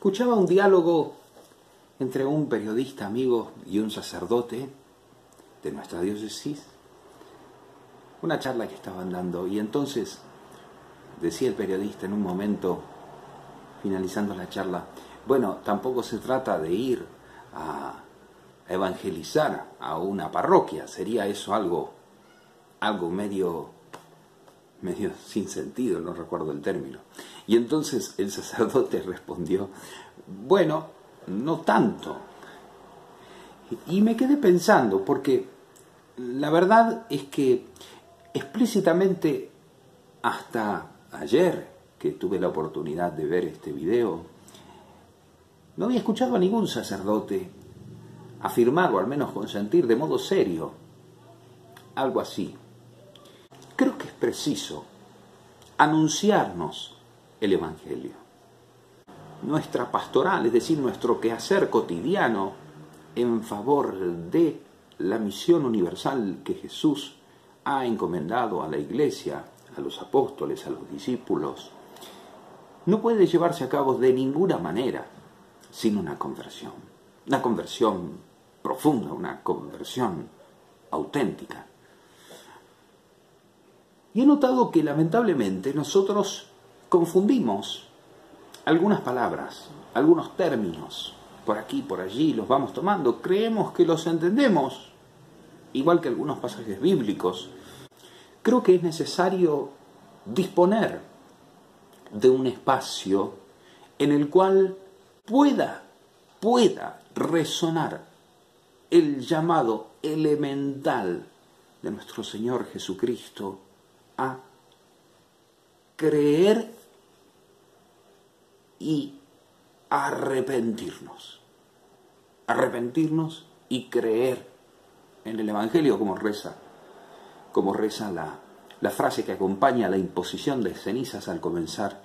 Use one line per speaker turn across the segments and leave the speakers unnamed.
Escuchaba un diálogo entre un periodista amigo y un sacerdote de nuestra diócesis, una charla que estaban dando, y entonces decía el periodista en un momento, finalizando la charla, bueno, tampoco se trata de ir a evangelizar a una parroquia, sería eso algo medio sin sentido, no recuerdo el término. Y entonces el sacerdote respondió, bueno, no tanto. Y me quedé pensando, porque la verdad es que explícitamente hasta ayer que tuve la oportunidad de ver este video, no había escuchado a ningún sacerdote afirmar o al menos consentir de modo serio algo así. Creo que es preciso anunciarnos el Evangelio. Nuestra pastoral, es decir, nuestro quehacer cotidiano en favor de la misión universal que Jesús ha encomendado a la Iglesia, a los apóstoles, a los discípulos, no puede llevarse a cabo de ninguna manera sin una conversión profunda, una conversión auténtica. Y he notado que lamentablemente nosotros confundimos algunas palabras, algunos términos, por aquí, por allí, los vamos tomando, creemos que los entendemos, igual que algunos pasajes bíblicos. Creo que es necesario disponer de un espacio en el cual pueda resonar el llamado elemental de nuestro Señor Jesucristo a creer y arrepentirnos y creer en el Evangelio, como reza la frase que acompaña la imposición de cenizas al comenzar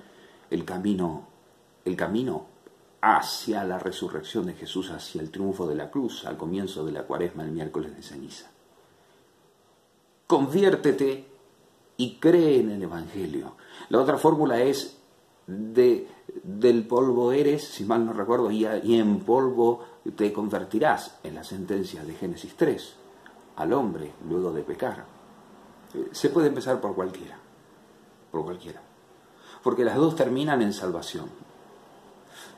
el camino hacia la resurrección de Jesús, hacia el triunfo de la cruz, al comienzo de la Cuaresma, el miércoles de ceniza. Conviértete y cree en el Evangelio. La otra fórmula es del polvo eres, si mal no recuerdo, y en polvo te convertirás, en la sentencia de Génesis 3, al hombre luego de pecar. Se puede empezar por cualquiera, porque las dos terminan en salvación.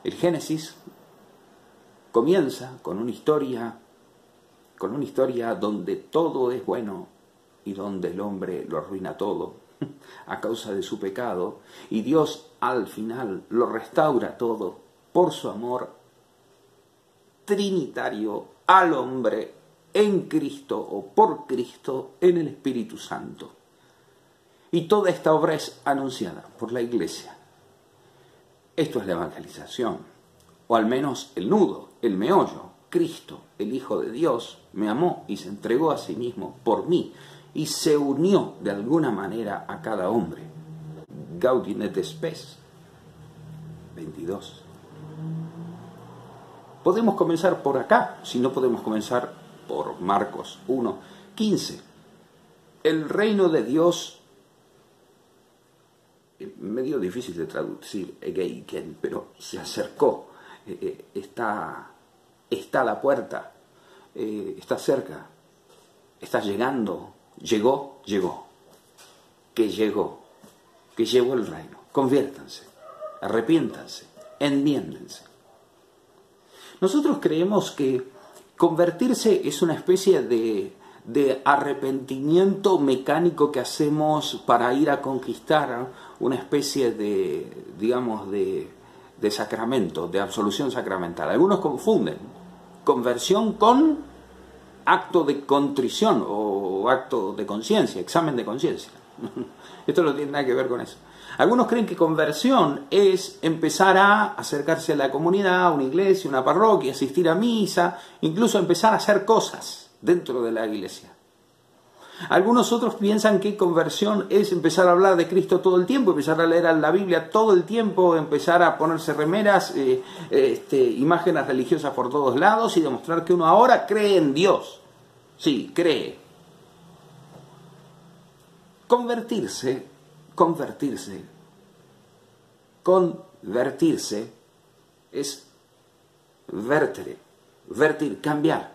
El Génesis comienza con una historia donde todo es bueno y donde el hombre lo arruina todo a causa de su pecado, y Dios al final lo restaura todo por su amor trinitario al hombre en Cristo o por Cristo en el Espíritu Santo. Y toda esta obra es anunciada por la Iglesia. Esto es la evangelización, o al menos el nudo, el meollo. Cristo, el Hijo de Dios, me amó y se entregó a sí mismo por mí y se unió de alguna manera a cada hombre. Gaudium et Spes 22. Podemos comenzar por acá, si no podemos comenzar por Marcos 1:15. El reino de Dios, medio difícil de traducir, pero se acercó, está a la puerta, está cerca, está llegando, llegó, que llegó el reino. Conviértanse, arrepiéntanse, enmiéndense. Nosotros creemos que convertirse es una especie de arrepentimiento mecánico que hacemos para ir a conquistar una especie de sacramento, de absolución sacramental. Algunos confunden conversión con acto de contrición o acto de conciencia, examen de conciencia. Esto no tiene nada que ver con eso. Algunos creen que conversión es empezar a acercarse a la comunidad, a una iglesia, una parroquia, asistir a misa, incluso empezar a hacer cosas dentro de la iglesia. Algunos otros piensan que conversión es empezar a hablar de Cristo todo el tiempo, empezar a leer la Biblia todo el tiempo, empezar a ponerse remeras, imágenes religiosas por todos lados y demostrar que uno ahora cree en Dios. Sí, cree. Convertirse es vertir, cambiar.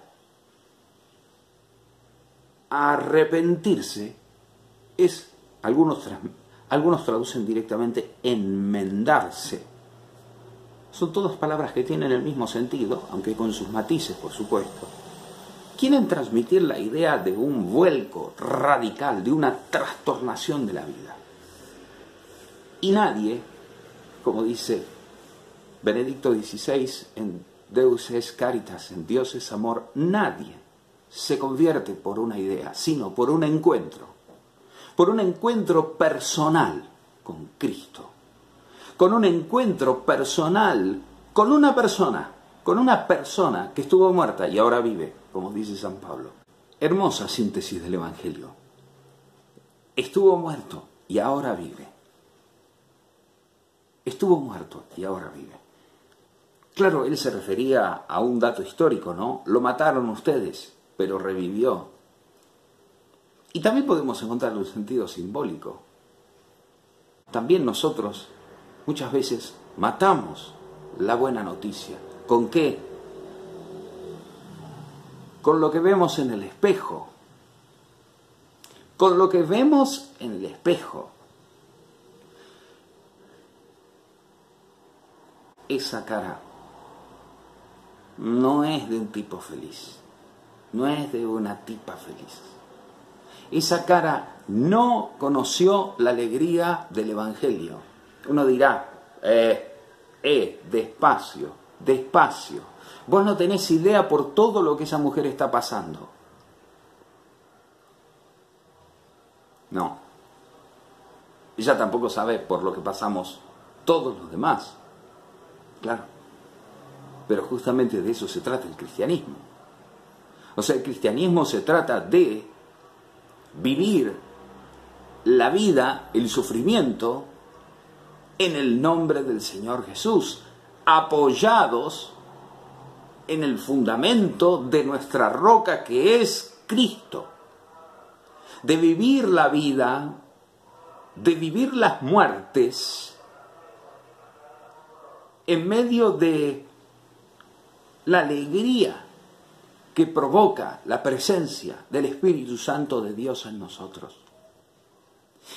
Arrepentirse es, algunos traducen directamente enmendarse. Son todas palabras que tienen el mismo sentido, aunque con sus matices, por supuesto. Quieren transmitir la idea de un vuelco radical, de una trastornación de la vida. Y nadie, como dice Benedicto XVI en Deus es Caritas, en Dios es amor, nadie se convierte por una idea, sino por un encuentro personal con Cristo, con un encuentro personal con una persona que estuvo muerta y ahora vive, como dice San Pablo. Hermosa síntesis del Evangelio. Estuvo muerto y ahora vive. Estuvo muerto y ahora vive. Claro, él se refería a un dato histórico, ¿no? Lo mataron ustedes, pero revivió. Y también podemos encontrar un sentido simbólico. También nosotros muchas veces matamos la buena noticia. ¿Con qué? Con lo que vemos en el espejo. Con lo que vemos en el espejo. Esa cara no es de un tipo feliz. No es de una tipa feliz. Esa cara no conoció la alegría del Evangelio. Uno dirá, despacio, despacio. Vos no tenés idea por todo lo que esa mujer está pasando. No. Ella tampoco sabe por lo que pasamos todos los demás. Claro. Pero justamente de eso se trata el cristianismo. O sea, el cristianismo se trata de vivir la vida, el sufrimiento, en el nombre del Señor Jesús, apoyados en el fundamento de nuestra roca que es Cristo. De vivir la vida, de vivir las muertes, en medio de la alegría que provoca la presencia del Espíritu Santo de Dios en nosotros.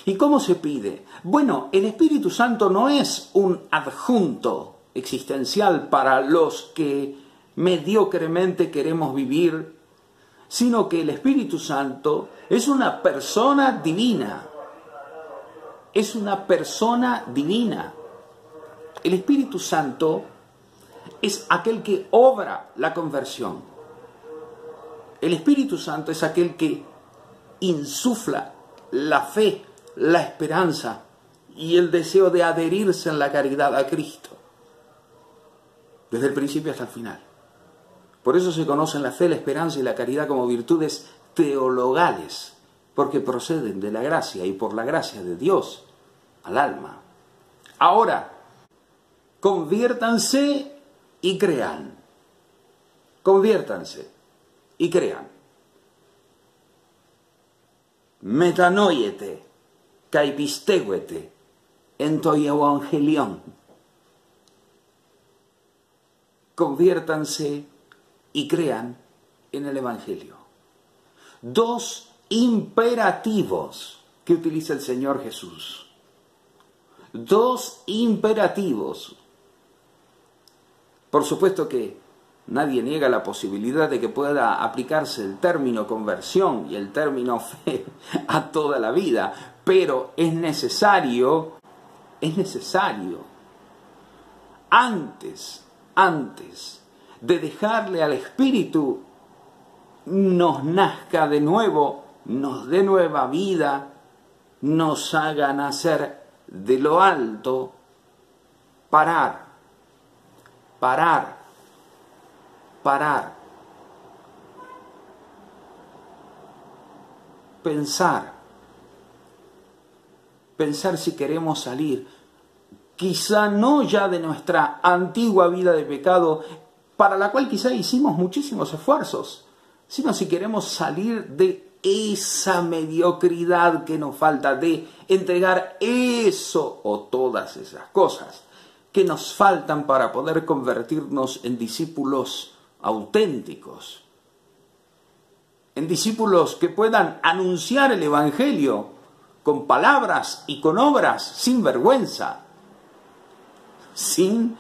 ¿Y cómo se pide? Bueno, el Espíritu Santo no es un adjunto existencial para los que mediocremente queremos vivir, sino que el Espíritu Santo es una persona divina. Es una persona divina. El Espíritu Santo es aquel que obra la conversión. El Espíritu Santo es aquel que insufla la fe, la esperanza y el deseo de adherirse en la caridad a Cristo, desde el principio hasta el final. Por eso se conocen la fe, la esperanza y la caridad como virtudes teologales, porque proceden de la gracia y por la gracia de Dios al alma. Ahora, conviértanse y crean. Conviértanse y crean. Metanoiete, kai pisteguete, en toi evangelion. Conviértanse y crean en el Evangelio. Dos imperativos que utiliza el Señor Jesús. Dos imperativos. Por supuesto que nadie niega la posibilidad de que pueda aplicarse el término conversión y el término fe a toda la vida, pero es necesario, antes de dejarle al Espíritu nos nazca de nuevo, nos dé nueva vida, nos haga nacer de lo alto, parar, pensar si queremos salir, quizá no ya de nuestra antigua vida de pecado, para la cual quizá hicimos muchísimos esfuerzos, sino si queremos salir de esa mediocridad que nos falta, de entregar eso o todas esas cosas que nos faltan para poder convertirnos en discípulos auténticos, en discípulos que puedan anunciar el Evangelio con palabras y con obras sin vergüenza, sin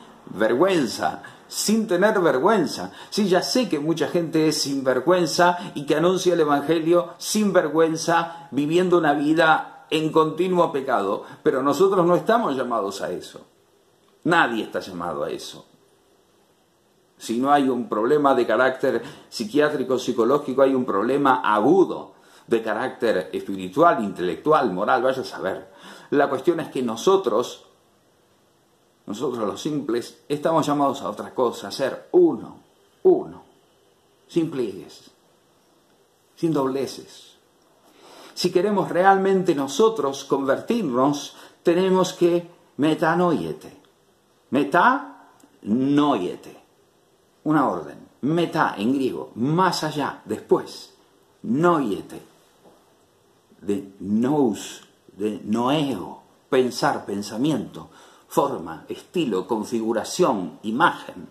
tener vergüenza. Sí, ya sé que mucha gente es sinvergüenza y que anuncia el Evangelio sin vergüenza, viviendo una vida en continuo pecado, pero nosotros no estamos llamados a eso. Nadie está llamado a eso. Si no hay un problema de carácter psiquiátrico, psicológico, hay un problema agudo de carácter espiritual, intelectual, moral, vaya a saber. La cuestión es que nosotros los simples, estamos llamados a otra cosa, a ser uno, sin pliegues, sin dobleces. Si queremos realmente nosotros convertirnos, tenemos que metanoiete. Metanoiete. Una orden. Meta en griego, más allá, después. Noiete. De nous, de noeo. Pensar, pensamiento. Forma, estilo, configuración, imagen.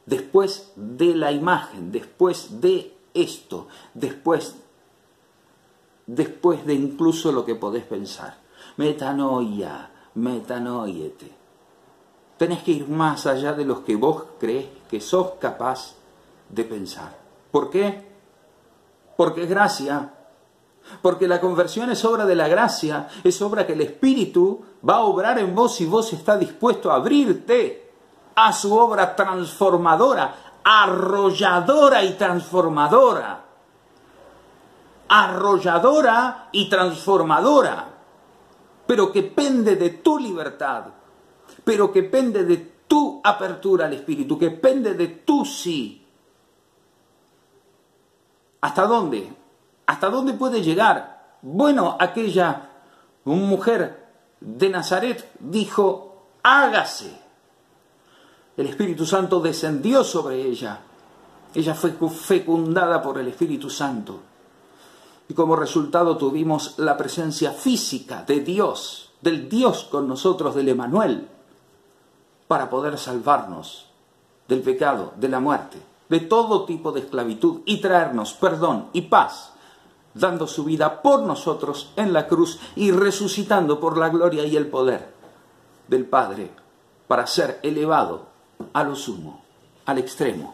Después de la imagen, después de esto, después de incluso lo que podés pensar. Metanoia, metanoiete. Tenés que ir más allá de los que vos creés que sos capaz de pensar. ¿Por qué? Porque es gracia. Porque la conversión es obra de la gracia, es obra que el Espíritu va a obrar en vos si vos estás dispuesto a abrirte a su obra transformadora, arrolladora y transformadora. Arrolladora y transformadora, pero que pende de tu libertad, pero que pende de tu apertura al Espíritu, que pende de tu sí. ¿Hasta dónde? ¿Hasta dónde puede llegar? Bueno, aquella mujer de Nazaret dijo, hágase. El Espíritu Santo descendió sobre ella. Ella fue fecundada por el Espíritu Santo. Y como resultado tuvimos la presencia física de Dios, del Dios con nosotros, del Emanuel, para poder salvarnos del pecado, de la muerte, de todo tipo de esclavitud y traernos perdón y paz, dando su vida por nosotros en la cruz y resucitando por la gloria y el poder del Padre para ser elevado a lo sumo, al extremo,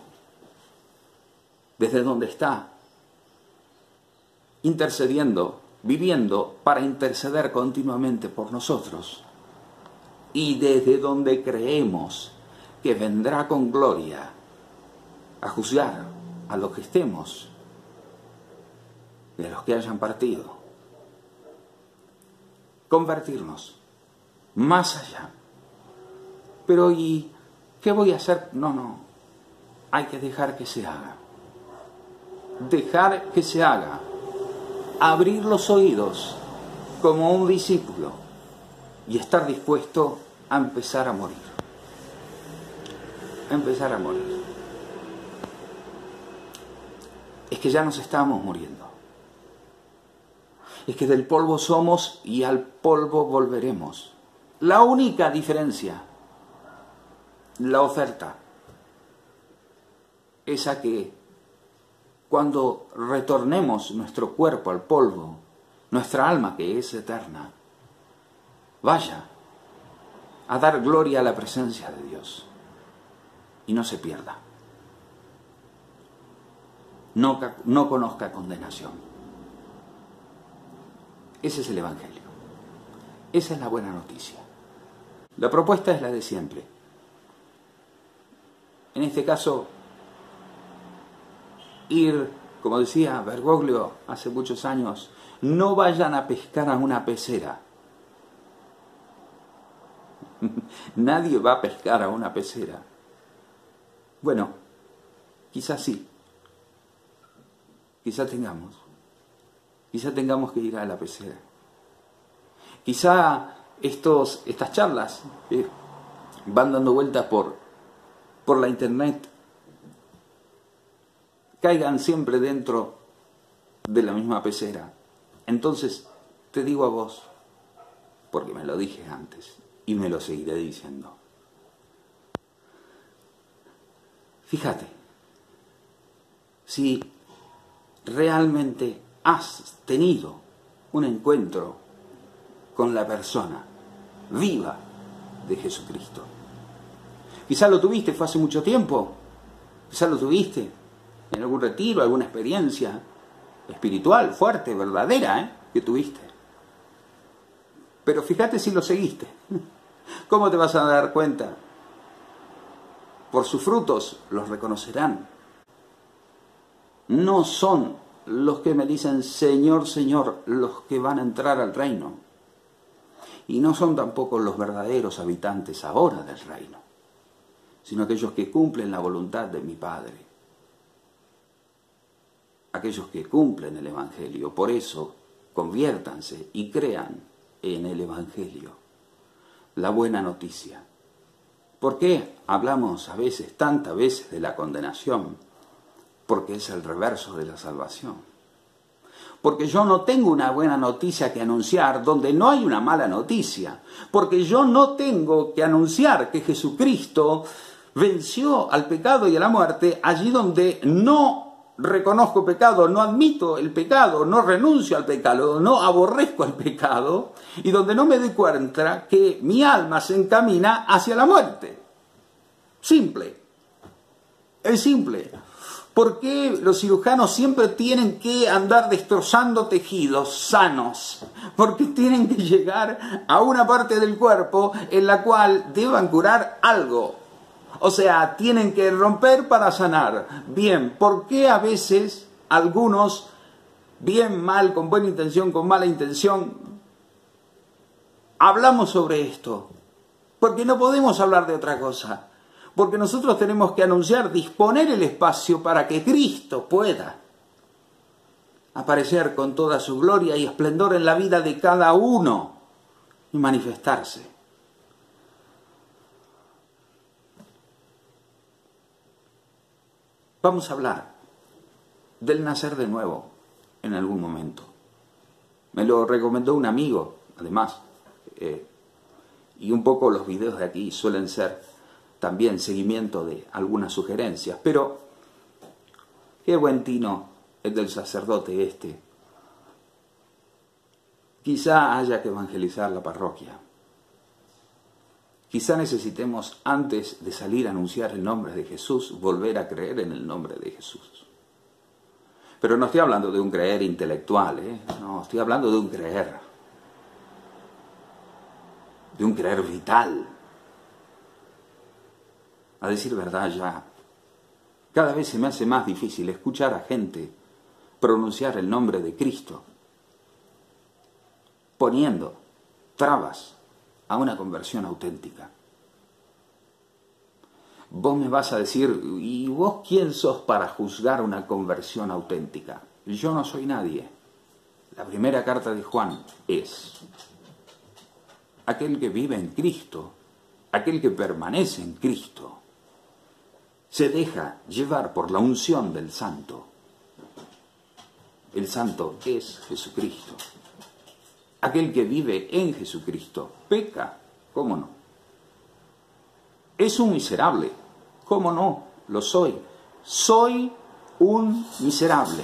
desde donde está, intercediendo, viviendo para interceder continuamente por nosotros, y desde donde creemos que vendrá con gloria a juzgar a los que estemos y a los que hayan partido. Convertirnos más allá. Pero ¿y qué voy a hacer? No, hay que dejar que se haga. Dejar que se haga. Abrir los oídos como un discípulo y estar dispuesto a empezar a morir. A empezar a morir. Es que ya nos estamos muriendo. Es que del polvo somos y al polvo volveremos. La única diferencia, la oferta, esa que cuando retornemos nuestro cuerpo al polvo, nuestra alma que es eterna, vaya a dar gloria a la presencia de Dios y no se pierda. No conozca condenación. Ese es el Evangelio. Esa es la buena noticia. La propuesta es la de siempre. En este caso, ir, como decía Bergoglio hace muchos años, no vayan a pescar a una pecera. Nadie va a pescar a una pecera. Bueno, quizás sí. Quizá tengamos que ir a la pecera. Quizá estas charlas van dando vueltas por la internet, caigan siempre dentro de la misma pecera. Entonces te digo a vos, porque me lo dije antes y me lo seguiré diciendo, Fíjate, si realmente has tenido un encuentro con la persona viva de Jesucristo. Quizás lo tuviste, fue hace mucho tiempo, quizás lo tuviste en algún retiro, alguna experiencia espiritual fuerte, verdadera, que tuviste. Pero fíjate si lo seguiste. ¿Cómo te vas a dar cuenta? Por sus frutos los reconocerán. No son los que me dicen Señor, Señor, los que van a entrar al reino. Y no son tampoco los verdaderos habitantes ahora del reino, sino aquellos que cumplen la voluntad de mi Padre. Aquellos que cumplen el Evangelio. Por eso, conviértanse y crean en el Evangelio, la buena noticia. ¿Por qué hablamos a veces, tantas veces, de la condenación? Porque es el reverso de la salvación. Porque yo no tengo una buena noticia que anunciar donde no hay una mala noticia. Porque yo no tengo que anunciar que Jesucristo venció al pecado y a la muerte allí donde no reconozco pecado, no admito el pecado, no renuncio al pecado, no aborrezco el pecado, y donde no me doy cuenta que mi alma se encamina hacia la muerte. Simple. Es simple. ¿Por qué los cirujanos siempre tienen que andar destrozando tejidos sanos? Porque tienen que llegar a una parte del cuerpo en la cual deban curar algo. O sea, tienen que romper para sanar. Bien, ¿por qué a veces algunos, bien, mal, con buena intención, con mala intención, hablamos sobre esto? Porque no podemos hablar de otra cosa. Porque nosotros tenemos que anunciar, disponer el espacio para que Cristo pueda aparecer con toda su gloria y esplendor en la vida de cada uno y manifestarse. Vamos a hablar del nacer de nuevo en algún momento. Me lo recomendó un amigo, además, y un poco los videos de aquí suelen ser también seguimiento de algunas sugerencias, pero qué buen tino el del sacerdote este. Quizá haya que evangelizar la parroquia. Quizá necesitemos, antes de salir a anunciar el nombre de Jesús, volver a creer en el nombre de Jesús. Pero no estoy hablando de un creer intelectual, no, estoy hablando de un creer vital. A decir verdad, ya cada vez se me hace más difícil escuchar a gente pronunciar el nombre de Cristo, poniendo trabas a una conversión auténtica. Vos me vas a decir, ¿y vos quién sos para juzgar una conversión auténtica? Yo no soy nadie. La primera carta de Juan es: aquel que vive en Cristo, aquel que permanece en Cristo, se deja llevar por la unción del Santo. El Santo es Jesucristo. Aquel que vive en Jesucristo peca, ¿cómo no? Es un miserable, ¿cómo no? Lo soy. Soy un miserable.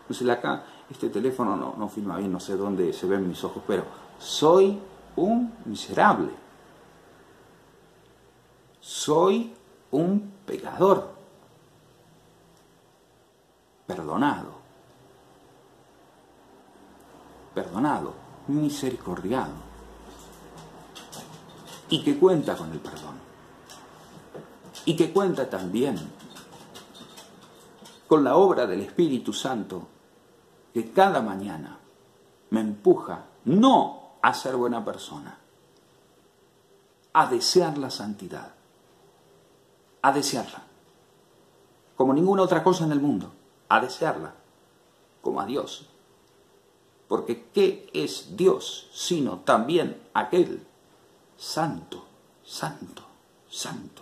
No sé, acá este teléfono no filma bien, no sé dónde se ven mis ojos, pero soy un miserable. Soy un pecador. Perdonado, misericordiado, y que cuenta con el perdón, y que cuenta también con la obra del Espíritu Santo, que cada mañana me empuja no a ser buena persona, a desear la santidad, a desearla, como ninguna otra cosa en el mundo, a desearla, como a Dios. Porque ¿qué es Dios sino también aquel santo, santo, santo?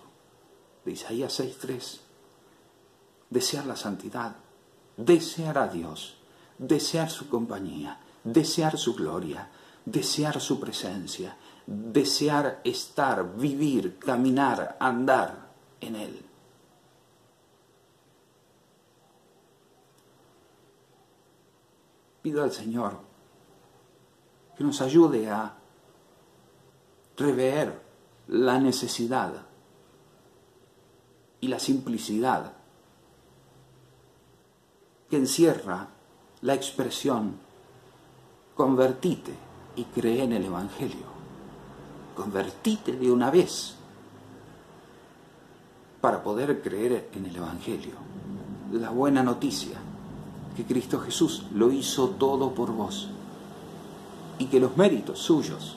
De Isaías 6:3. Desear la santidad, desear a Dios, desear su compañía, desear su gloria, desear su presencia, desear estar, vivir, caminar, andar en Él. Pido al Señor que nos ayude a rever la necesidad y la simplicidad que encierra la expresión convertite y cree en el Evangelio. Convertite de una vez para poder creer en el Evangelio. La buena noticia, que Cristo Jesús lo hizo todo por vos y que los méritos suyos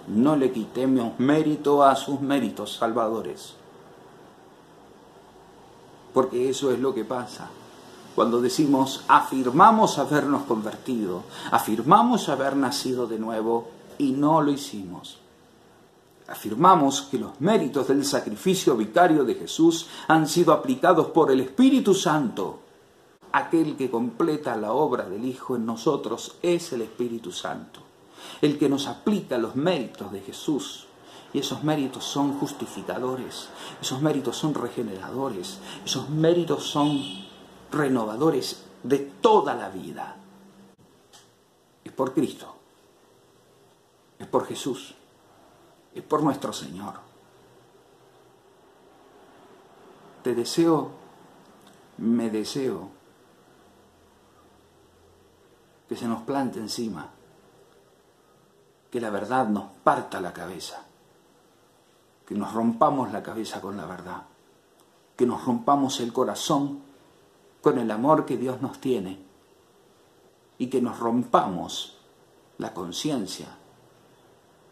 no le quitemos mérito a sus méritos salvadores. Porque eso es lo que pasa cuando decimos, afirmamos habernos convertido, afirmamos haber nacido de nuevo y no lo hicimos. Afirmamos que los méritos del sacrificio vicario de Jesús han sido aplicados por el Espíritu Santo. Aquel que completa la obra del Hijo en nosotros es el Espíritu Santo, el que nos aplica los méritos de Jesús. Y esos méritos son justificadores, esos méritos son regeneradores, esos méritos son renovadores de toda la vida. Es por Cristo, es por Jesús, es por nuestro Señor. Me deseo que se nos plante encima, que la verdad nos parta la cabeza, que nos rompamos la cabeza con la verdad, que nos rompamos el corazón con el amor que Dios nos tiene y que nos rompamos la conciencia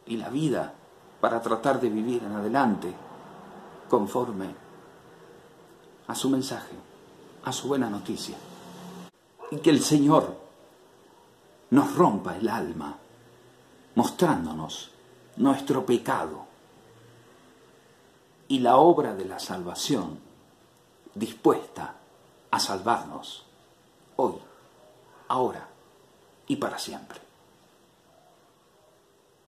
y la vida para tratar de vivir en adelante conforme a su mensaje, a su buena noticia. Y que el Señor nos rompa el alma mostrándonos nuestro pecado y la obra de la salvación dispuesta a salvarnos hoy, ahora y para siempre.